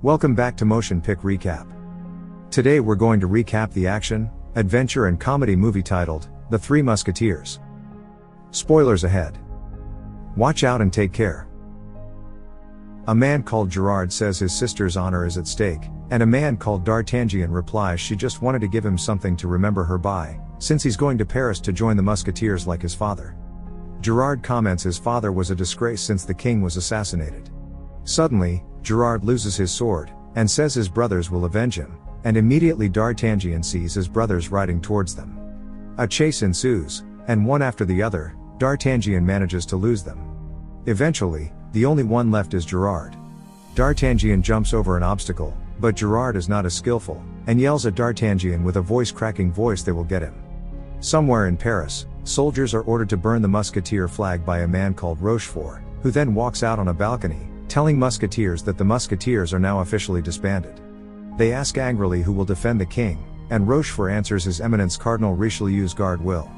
Welcome back to MotionPic Recap. Today we're going to recap the action, adventure and comedy movie titled, The Three Musketeers. Spoilers ahead. Watch out and take care. A man called Gerard says his sister's honor is at stake, and a man called D'Artagnan replies she just wanted to give him something to remember her by, since he's going to Paris to join the Musketeers like his father. Gerard comments his father was a disgrace since the king was assassinated. Suddenly, Gerard loses his sword, and says his brothers will avenge him, and immediately D'Artagnan sees his brothers riding towards them. A chase ensues, and one after the other, D'Artagnan manages to lose them. Eventually, the only one left is Gerard. D'Artagnan jumps over an obstacle, but Gerard is not as skillful, and yells at D'Artagnan with a voice-cracking voice they will get him. Somewhere in Paris, soldiers are ordered to burn the Musketeer flag by a man called Rochefort, who then walks out on a balcony, telling Musketeers that the Musketeers are now officially disbanded. They ask angrily who will defend the king, and Rochefort answers His Eminence Cardinal Richelieu's guard will.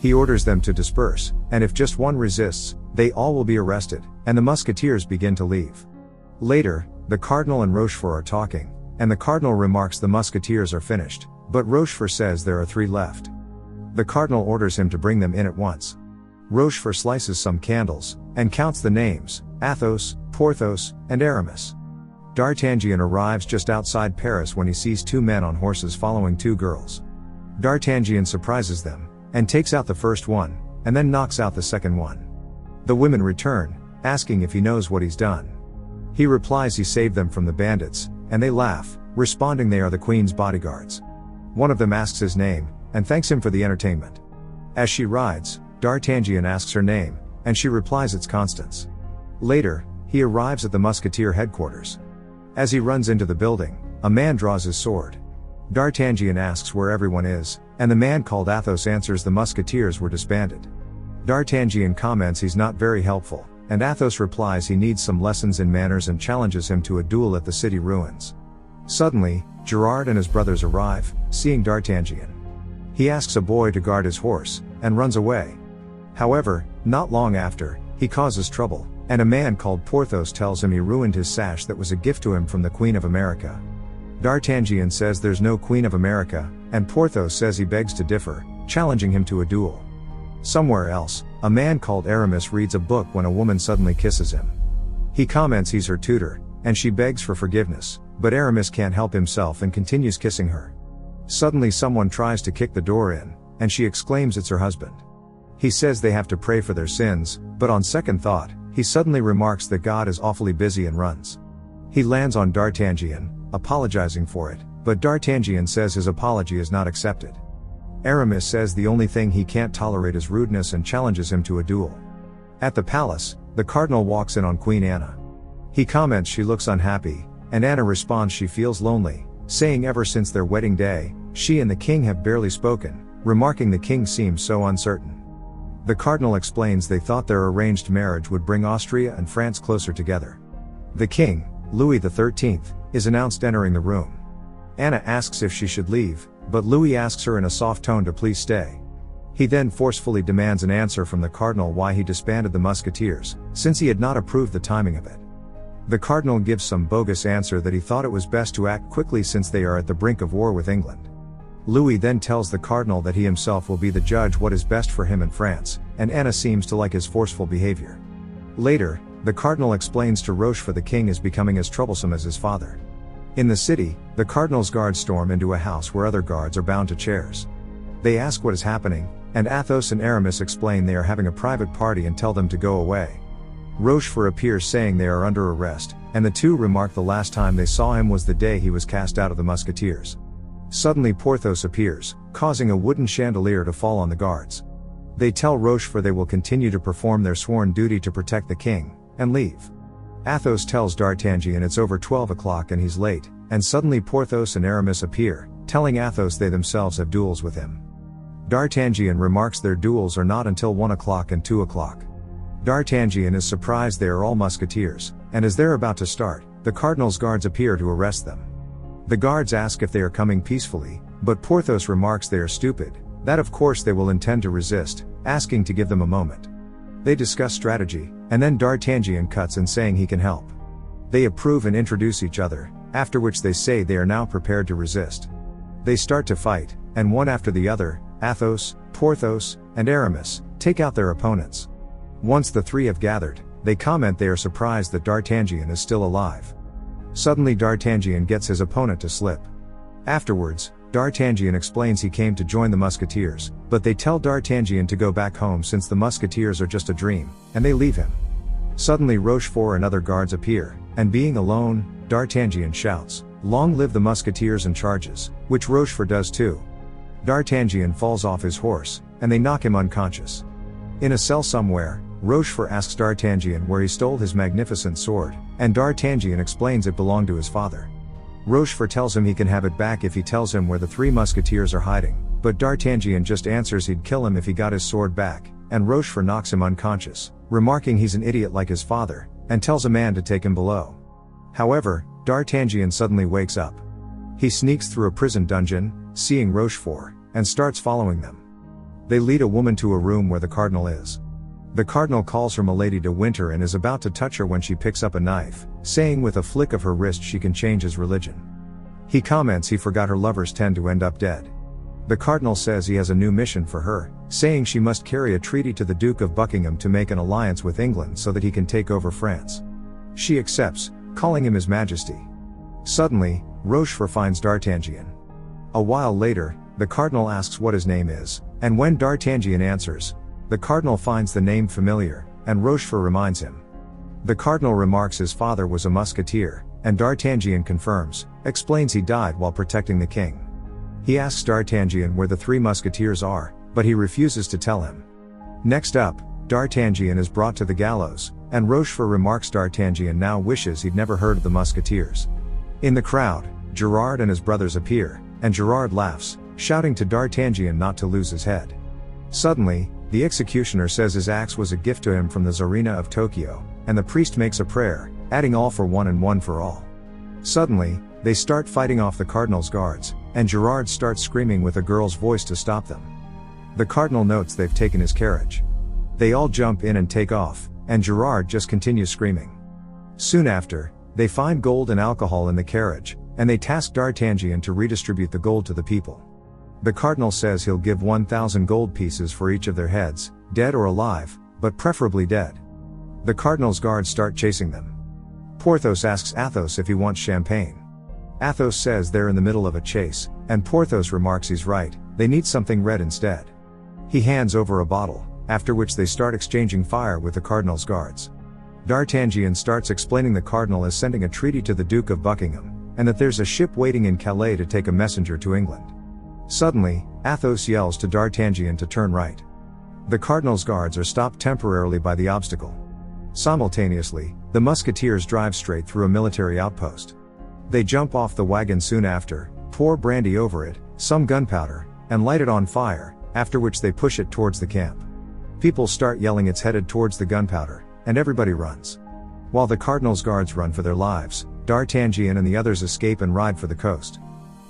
He orders them to disperse, and if just one resists, they all will be arrested, and the Musketeers begin to leave. Later, the Cardinal and Rochefort are talking, and the Cardinal remarks the Musketeers are finished, but Rochefort says there are 3 left. The Cardinal orders him to bring them in at once. Rochefort slices some candles, and counts the names, Athos, Porthos, and Aramis. D'Artagnan arrives just outside Paris when he sees 2 men on horses following 2 girls. D'Artagnan surprises them, and takes out the first one, and then knocks out the second one. The women return, asking if he knows what he's done. He replies he saved them from the bandits, and they laugh, responding they are the Queen's bodyguards. One of them asks his name, and thanks him for the entertainment. As she rides, D'Artagnan asks her name, and she replies it's Constance. Later, he arrives at the Musketeer headquarters. As he runs into the building, a man draws his sword. D'Artagnan asks where everyone is, and the man called Athos answers the Musketeers were disbanded. D'Artagnan comments he's not very helpful, and Athos replies he needs some lessons in manners and challenges him to a duel at the city ruins. Suddenly, Gerard and his brothers arrive, seeing D'Artagnan. He asks a boy to guard his horse, and runs away. However, not long after, he causes trouble, and a man called Porthos tells him he ruined his sash that was a gift to him from the Queen of America. D'Artagnan says there's no Queen of America, and Porthos says he begs to differ, challenging him to a duel. Somewhere else, a man called Aramis reads a book when a woman suddenly kisses him. He comments he's her tutor, and she begs for forgiveness, but Aramis can't help himself and continues kissing her. Suddenly someone tries to kick the door in, and she exclaims it's her husband. He says they have to pray for their sins, but on second thought, he suddenly remarks that God is awfully busy and runs. He lands on D'Artagnan, apologizing for it, but D'Artagnan says his apology is not accepted. Aramis says the only thing he can't tolerate is rudeness and challenges him to a duel. At the palace, the Cardinal walks in on Queen Anna. He comments she looks unhappy, and Anna responds she feels lonely, saying ever since their wedding day, she and the king have barely spoken, remarking the king seems so uncertain. The Cardinal explains they thought their arranged marriage would bring Austria and France closer together. The king, Louis XIII, is announced entering the room. Anna asks if she should leave, but Louis asks her in a soft tone to please stay. He then forcefully demands an answer from the Cardinal why he disbanded the Musketeers, since he had not approved the timing of it. The Cardinal gives some bogus answer that he thought it was best to act quickly since they are at the brink of war with England. Louis then tells the Cardinal that he himself will be the judge what is best for him and France, and Anna seems to like his forceful behavior. Later, the Cardinal explains to Rochefort the king is becoming as troublesome as his father. In the city, the Cardinal's guards storm into a house where other guards are bound to chairs. They ask what is happening, and Athos and Aramis explain they are having a private party and tell them to go away. Rochefort appears saying they are under arrest, and the two remark the last time they saw him was the day he was cast out of the Musketeers. Suddenly Porthos appears, causing a wooden chandelier to fall on the guards. They tell Rochefort they will continue to perform their sworn duty to protect the king, and leave. Athos tells D'Artagnan it's over 12 o'clock and he's late, and suddenly Porthos and Aramis appear, telling Athos they themselves have duels with him. D'Artagnan remarks their duels are not until 1 o'clock and 2 o'clock. D'Artagnan is surprised they are all Musketeers, and as they're about to start, the Cardinal's guards appear to arrest them. The guards ask if they are coming peacefully, but Porthos remarks they are stupid, that of course they will intend to resist, asking to give them a moment. They discuss strategy, and then D'Artagnan cuts in saying he can help. They approve and introduce each other, after which they say they are now prepared to resist. They start to fight, and one after the other, Athos, Porthos, and Aramis, take out their opponents. Once the three have gathered, they comment they are surprised that D'Artagnan is still alive. Suddenly D'Artagnan gets his opponent to slip. Afterwards, D'Artagnan explains he came to join the Musketeers, but they tell D'Artagnan to go back home since the Musketeers are just a dream, and they leave him. Suddenly Rochefort and other guards appear, and being alone, D'Artagnan shouts, "Long live the Musketeers," and charges, which Rochefort does too. D'Artagnan falls off his horse, and they knock him unconscious. In a cell somewhere, Rochefort asks D'Artagnan where he stole his magnificent sword, and D'Artagnan explains it belonged to his father. Rochefort tells him he can have it back if he tells him where the three Musketeers are hiding, but D'Artagnan just answers he'd kill him if he got his sword back, and Rochefort knocks him unconscious, remarking he's an idiot like his father, and tells a man to take him below. However, D'Artagnan suddenly wakes up. He sneaks through a prison dungeon, seeing Rochefort, and starts following them. They lead a woman to a room where the Cardinal is. The Cardinal calls her Milady de Winter and is about to touch her when she picks up a knife, saying with a flick of her wrist she can change his religion. He comments he forgot her lovers tend to end up dead. The Cardinal says he has a new mission for her, saying she must carry a treaty to the Duke of Buckingham to make an alliance with England so that he can take over France. She accepts, calling him His Majesty. Suddenly, Rochefort finds D'Artagnan. A while later, the Cardinal asks what his name is, and when D'Artagnan answers, the Cardinal finds the name familiar, and Rochefort reminds him. The Cardinal remarks his father was a Musketeer, and D'Artagnan confirms, explains he died while protecting the king. He asks D'Artagnan where the three Musketeers are, but he refuses to tell him. Next up, D'Artagnan is brought to the gallows, and Rochefort remarks D'Artagnan now wishes he'd never heard of the Musketeers. In the crowd, Gerard and his brothers appear, and Gerard laughs, shouting to D'Artagnan not to lose his head. Suddenly, the executioner says his axe was a gift to him from the Tsarina of Tokyo, and the priest makes a prayer, adding all for one and one for all. Suddenly, they start fighting off the Cardinal's guards, and Gerard starts screaming with a girl's voice to stop them. The Cardinal notes they've taken his carriage. They all jump in and take off, and Gerard just continues screaming. Soon after, they find gold and alcohol in the carriage, and they task D'Artagnan to redistribute the gold to the people. The Cardinal says he'll give 1,000 gold pieces for each of their heads, dead or alive, but preferably dead. The Cardinal's guards start chasing them. Porthos asks Athos if he wants champagne. Athos says they're in the middle of a chase, and Porthos remarks he's right, they need something red instead. He hands over a bottle, after which they start exchanging fire with the Cardinal's guards. D'Artagnan starts explaining the Cardinal is sending a treaty to the Duke of Buckingham, and that there's a ship waiting in Calais to take a messenger to England. Suddenly, Athos yells to D'Artagnan to turn right. The Cardinal's guards are stopped temporarily by the obstacle. Simultaneously, the Musketeers drive straight through a military outpost. They jump off the wagon soon after, pour brandy over it, some gunpowder, and light it on fire, after which they push it towards the camp. People start yelling it's headed towards the gunpowder, and everybody runs. While the Cardinal's guards run for their lives, D'Artagnan and the others escape and ride for the coast.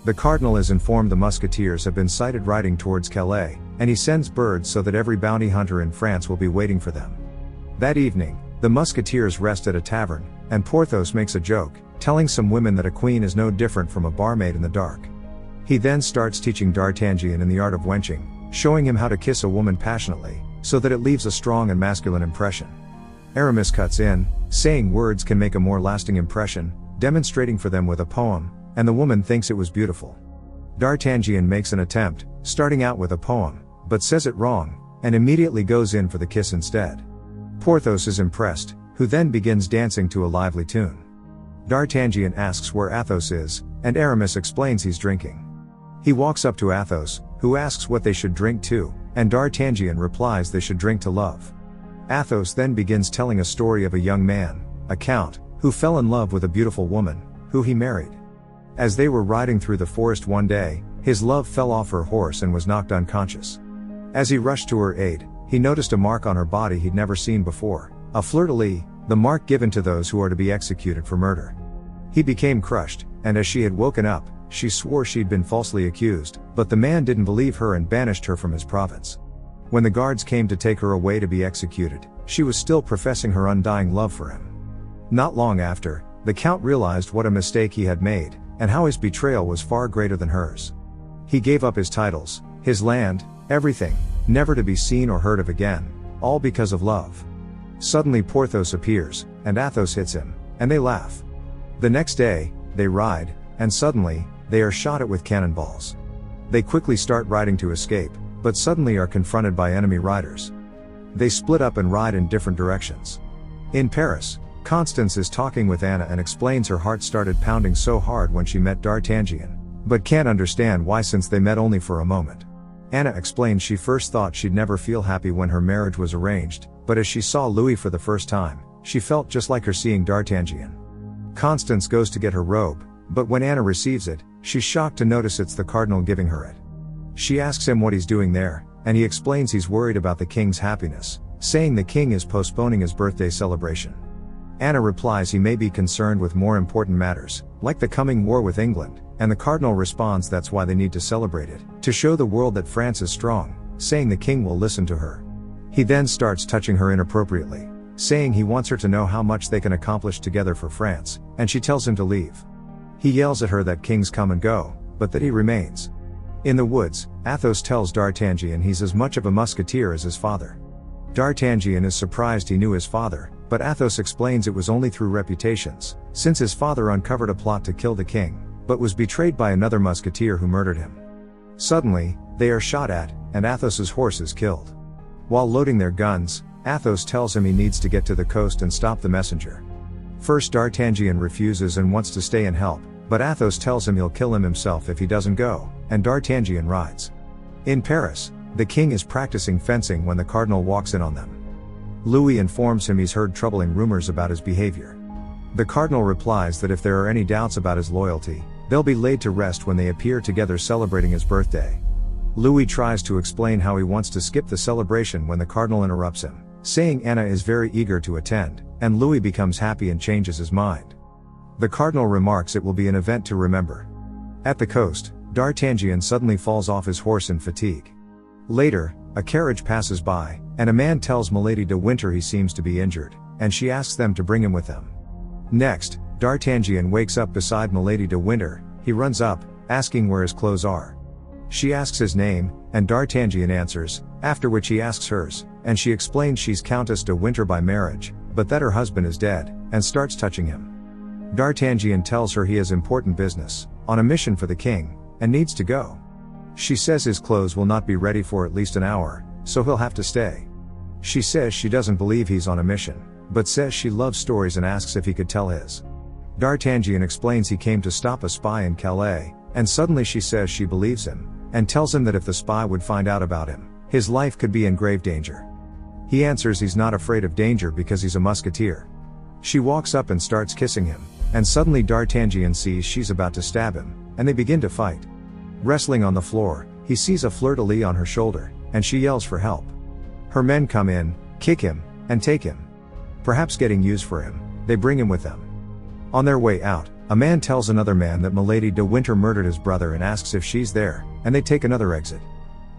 The Cardinal is informed the Musketeers have been sighted riding towards Calais, and he sends birds so that every bounty hunter in France will be waiting for them. That evening, the Musketeers rest at a tavern, and Porthos makes a joke, telling some women that a queen is no different from a barmaid in the dark. He then starts teaching D'Artagnan in the art of wenching, showing him how to kiss a woman passionately, so that it leaves a strong and masculine impression. Aramis cuts in, saying words can make a more lasting impression, demonstrating for them with a poem, and the woman thinks it was beautiful. D'Artagnan makes an attempt, starting out with a poem, but says it wrong, and immediately goes in for the kiss instead. Porthos is impressed, who then begins dancing to a lively tune. D'Artagnan asks where Athos is, and Aramis explains he's drinking. He walks up to Athos, who asks what they should drink to, and D'Artagnan replies they should drink to love. Athos then begins telling a story of a young man, a count, who fell in love with a beautiful woman, who he married. As they were riding through the forest one day, his love fell off her horse and was knocked unconscious. As he rushed to her aid, he noticed a mark on her body he'd never seen before, a fleur-de-lis, the mark given to those who are to be executed for murder. He became crushed, and as she had woken up, she swore she'd been falsely accused, but the man didn't believe her and banished her from his province. When the guards came to take her away to be executed, she was still professing her undying love for him. Not long after, The Count realized what a mistake he had made, and how his betrayal was far greater than hers. He gave up his titles, his land, everything, never to be seen or heard of again, all because of love. Suddenly Porthos appears, and Athos hits him, and they laugh. The next day, they ride, and suddenly, they are shot at with cannonballs. They quickly start riding to escape, but suddenly are confronted by enemy riders. They split up and ride in different directions. In Paris, Constance is talking with Anna and explains her heart started pounding so hard when she met D'Artagnan, but can't understand why since they met only for a moment. Anna explains she first thought she'd never feel happy when her marriage was arranged, but as she saw Louis for the first time, she felt just like her seeing D'Artagnan. Constance goes to get her robe, but when Anna receives it, she's shocked to notice it's the Cardinal giving her it. She asks him what he's doing there, and he explains he's worried about the king's happiness, saying the king is postponing his birthday celebration. Anna replies he may be concerned with more important matters, like the coming war with England, and the Cardinal responds that's why they need to celebrate it, to show the world that France is strong, saying the king will listen to her. He then starts touching her inappropriately, saying he wants her to know how much they can accomplish together for France, and she tells him to leave. He yells at her that kings come and go, but that he remains. In the woods, Athos tells D'Artagnan he's as much of a musketeer as his father. D'Artagnan is surprised he knew his father, but Athos explains it was only through reputations, since his father uncovered a plot to kill the king, but was betrayed by another musketeer who murdered him. Suddenly, they are shot at, and Athos's horse is killed. While loading their guns, Athos tells him he needs to get to the coast and stop the messenger. First D'Artagnan refuses and wants to stay and help, but Athos tells him he'll kill him himself if he doesn't go, and D'Artagnan rides. In Paris, the king is practicing fencing when the Cardinal walks in on them. Louis informs him he's heard troubling rumors about his behavior. The Cardinal replies that if there are any doubts about his loyalty, they'll be laid to rest when they appear together celebrating his birthday. Louis tries to explain how he wants to skip the celebration when the Cardinal interrupts him, saying Anna is very eager to attend, and Louis becomes happy and changes his mind. The Cardinal remarks it will be an event to remember. At the coast, D'Artagnan suddenly falls off his horse in fatigue. Later, a carriage passes by, and a man tells Milady de Winter he seems to be injured, and she asks them to bring him with them. Next, D'Artagnan wakes up beside Milady de Winter. He runs up, asking where his clothes are. She asks his name, and D'Artagnan answers, after which he asks hers, and she explains she's Countess de Winter by marriage, but that her husband is dead, and starts touching him. D'Artagnan tells her he has important business, on a mission for the king, and needs to go. She says his clothes will not be ready for at least an hour, so he'll have to stay. She says she doesn't believe he's on a mission, but says she loves stories and asks if he could tell his. D'Artagnan explains he came to stop a spy in Calais, and suddenly she says she believes him, and tells him that if the spy would find out about him, his life could be in grave danger. He answers he's not afraid of danger because he's a musketeer. She walks up and starts kissing him, and suddenly D'Artagnan sees she's about to stab him, and they begin to fight. Wrestling on the floor, he sees a fleur-de-lis on her shoulder, and she yells for help. Her men come in, kick him, and take him. Perhaps getting used for him, they bring him with them. On their way out, a man tells another man that Milady de Winter murdered his brother and asks if she's there, and they take another exit.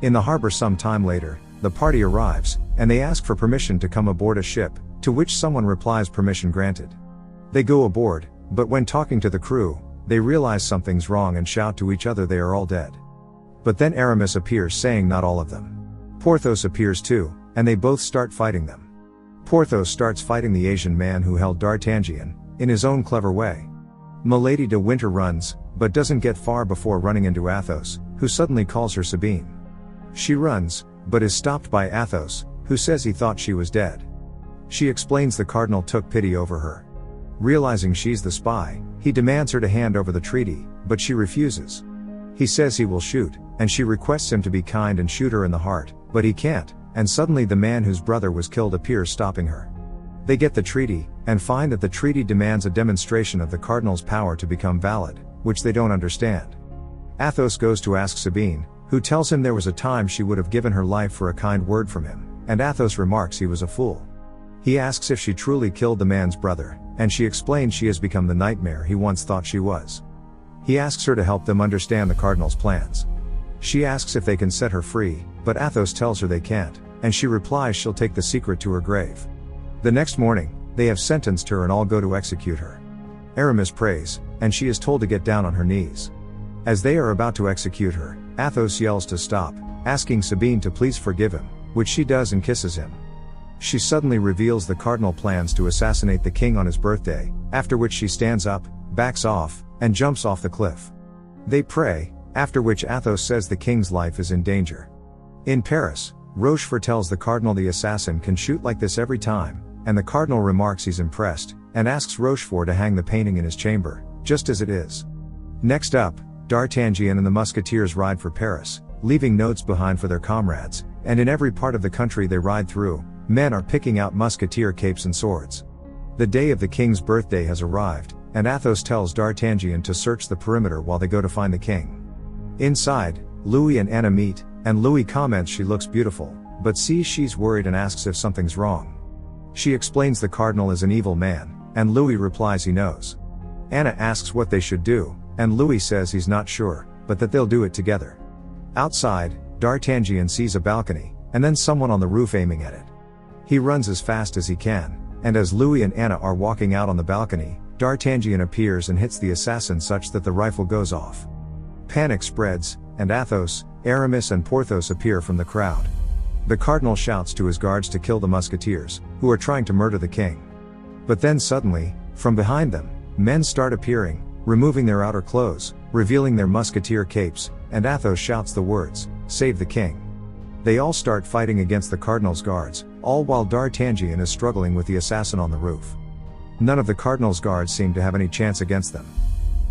In the harbor some time later, the party arrives, and they ask for permission to come aboard a ship, to which someone replies permission granted. They go aboard, but when talking to the crew, they realize something's wrong and shout to each other they are all dead. But then Aramis appears saying not all of them. Porthos appears too, and they both start fighting them. Porthos starts fighting the Asian man who held D'Artagnan, in his own clever way. Milady de Winter runs, but doesn't get far before running into Athos, who suddenly calls her Sabine. She runs, but is stopped by Athos, who says he thought she was dead. She explains the Cardinal took pity over her. Realizing she's the spy, he demands her to hand over the treaty, but she refuses. He says he will shoot, and she requests him to be kind and shoot her in the heart, but he can't, and suddenly the man whose brother was killed appears stopping her. They get the treaty, and find that the treaty demands a demonstration of the Cardinal's power to become valid, which they don't understand. Athos goes to ask Sabine, who tells him there was a time she would have given her life for a kind word from him, and Athos remarks he was a fool. He asks if she truly killed the man's brother, and she explains she has become the nightmare he once thought she was. He asks her to help them understand the Cardinal's plans. She asks if they can set her free, but Athos tells her they can't, and she replies she'll take the secret to her grave. The next morning, they have sentenced her and all go to execute her. Aramis prays, and she is told to get down on her knees. As they are about to execute her, Athos yells to stop, asking Sabine to please forgive him, which she does and kisses him. She suddenly reveals the Cardinal plans to assassinate the king on his birthday, after which she stands up, backs off, and jumps off the cliff. They pray, after which Athos says the king's life is in danger. In Paris, Rochefort tells the Cardinal the assassin can shoot like this every time, and the Cardinal remarks he's impressed, and asks Rochefort to hang the painting in his chamber, just as it is. Next up, D'Artagnan and the Musketeers ride for Paris, leaving notes behind for their comrades, and in every part of the country they ride through, men are picking out musketeer capes and swords. The day of the king's birthday has arrived, and Athos tells D'Artagnan to search the perimeter while they go to find the king. Inside, Louis and Anna meet, and Louis comments she looks beautiful, but sees she's worried and asks if something's wrong. She explains the Cardinal is an evil man, and Louis replies he knows. Anna asks what they should do, and Louis says he's not sure, but that they'll do it together. Outside, D'Artagnan sees a balcony, and then someone on the roof aiming at it. He runs as fast as he can, and as Louis and Anna are walking out on the balcony, D'Artagnan appears and hits the assassin such that the rifle goes off. Panic spreads, and Athos, Aramis and Porthos appear from the crowd. The Cardinal shouts to his guards to kill the Musketeers, who are trying to murder the king. But then suddenly, from behind them, men start appearing, removing their outer clothes, revealing their musketeer capes, and Athos shouts the words, "Save the king." They all start fighting against the Cardinal's guards, all while D'Artagnan is struggling with the assassin on the roof. None of the Cardinal's guards seem to have any chance against them.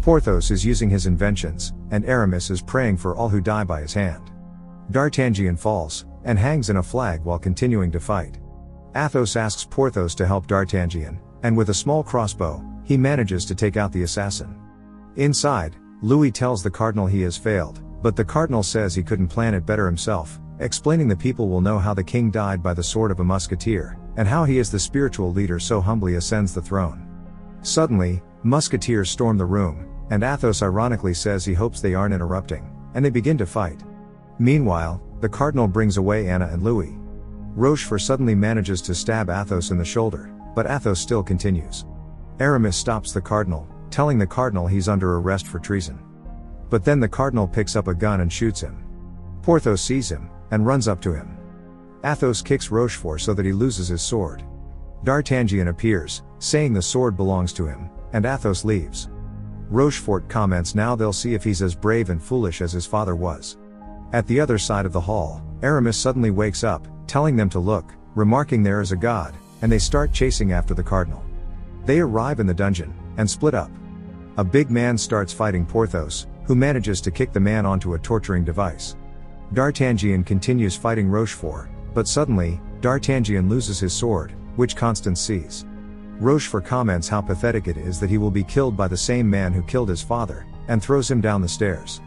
Porthos is using his inventions, and Aramis is praying for all who die by his hand. D'Artagnan falls, and hangs in a flag while continuing to fight. Athos asks Porthos to help D'Artagnan, and with a small crossbow, he manages to take out the assassin. Inside, Louis tells the Cardinal he has failed, but the Cardinal says he couldn't plan it better himself, explaining the people will know how the king died by the sword of a musketeer, and how he as the spiritual leader so humbly ascends the throne. Suddenly, musketeers storm the room, and Athos ironically says he hopes they aren't interrupting, and they begin to fight. Meanwhile, the Cardinal brings away Anna and Louis. Rochefort suddenly manages to stab Athos in the shoulder, but Athos still continues. Aramis stops the Cardinal, telling the Cardinal he's under arrest for treason. But then the Cardinal picks up a gun and shoots him. Porthos sees him, and runs up to him. Athos kicks Rochefort so that he loses his sword. D'Artagnan appears, saying the sword belongs to him, and Athos leaves. Rochefort comments now they'll see if he's as brave and foolish as his father was. At the other side of the hall, Aramis suddenly wakes up, telling them to look, remarking there is a god, and they start chasing after the Cardinal. They arrive in the dungeon, and split up. A big man starts fighting Porthos, who manages to kick the man onto a torturing device. D'Artagnan continues fighting Rochefort, but suddenly, D'Artagnan loses his sword, which Constance sees. Rochefort comments how pathetic it is that he will be killed by the same man who killed his father, and throws him down the stairs.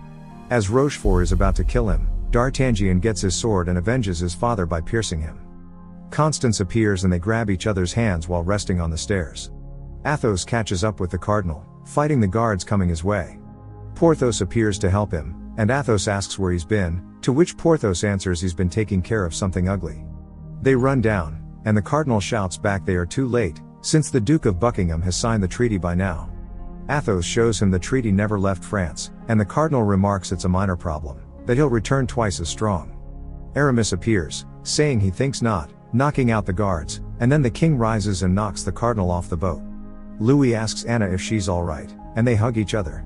As Rochefort is about to kill him, D'Artagnan gets his sword and avenges his father by piercing him. Constance appears and they grab each other's hands while resting on the stairs. Athos catches up with the Cardinal, fighting the guards coming his way. Porthos appears to help him, and Athos asks where he's been, to which Porthos answers he's been taking care of something ugly. They run down, and the Cardinal shouts back they are too late, since the Duke of Buckingham has signed the treaty by now. Athos shows him the treaty never left France, and the Cardinal remarks it's a minor problem, that he'll return twice as strong. Aramis appears, saying he thinks not, knocking out the guards, and then the king rises and knocks the Cardinal off the boat. Louis asks Anna if she's alright, and they hug each other.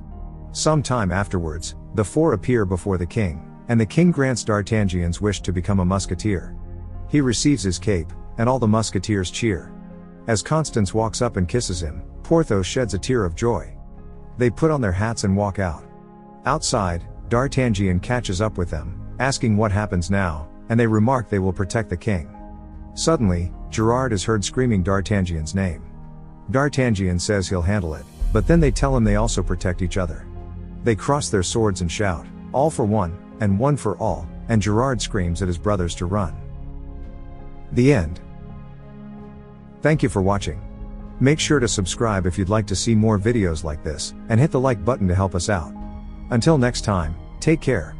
Some time afterwards, the four appear before the king, and the king grants D'Artagnan's wish to become a musketeer. He receives his cape, and all the musketeers cheer. As Constance walks up and kisses him, Porthos sheds a tear of joy. They put on their hats and walk out. Outside, D'Artagnan catches up with them, asking what happens now, and they remark they will protect the king. Suddenly, Gerard is heard screaming D'Artagnan's name. D'Artagnan says he'll handle it, but then they tell him they also protect each other. They cross their swords and shout, "All for one, and one for all," and Gerard screams at his brothers to run. The end. Thank you for watching. Make sure to subscribe if you'd like to see more videos like this, and hit the like button to help us out. Until next time, take care.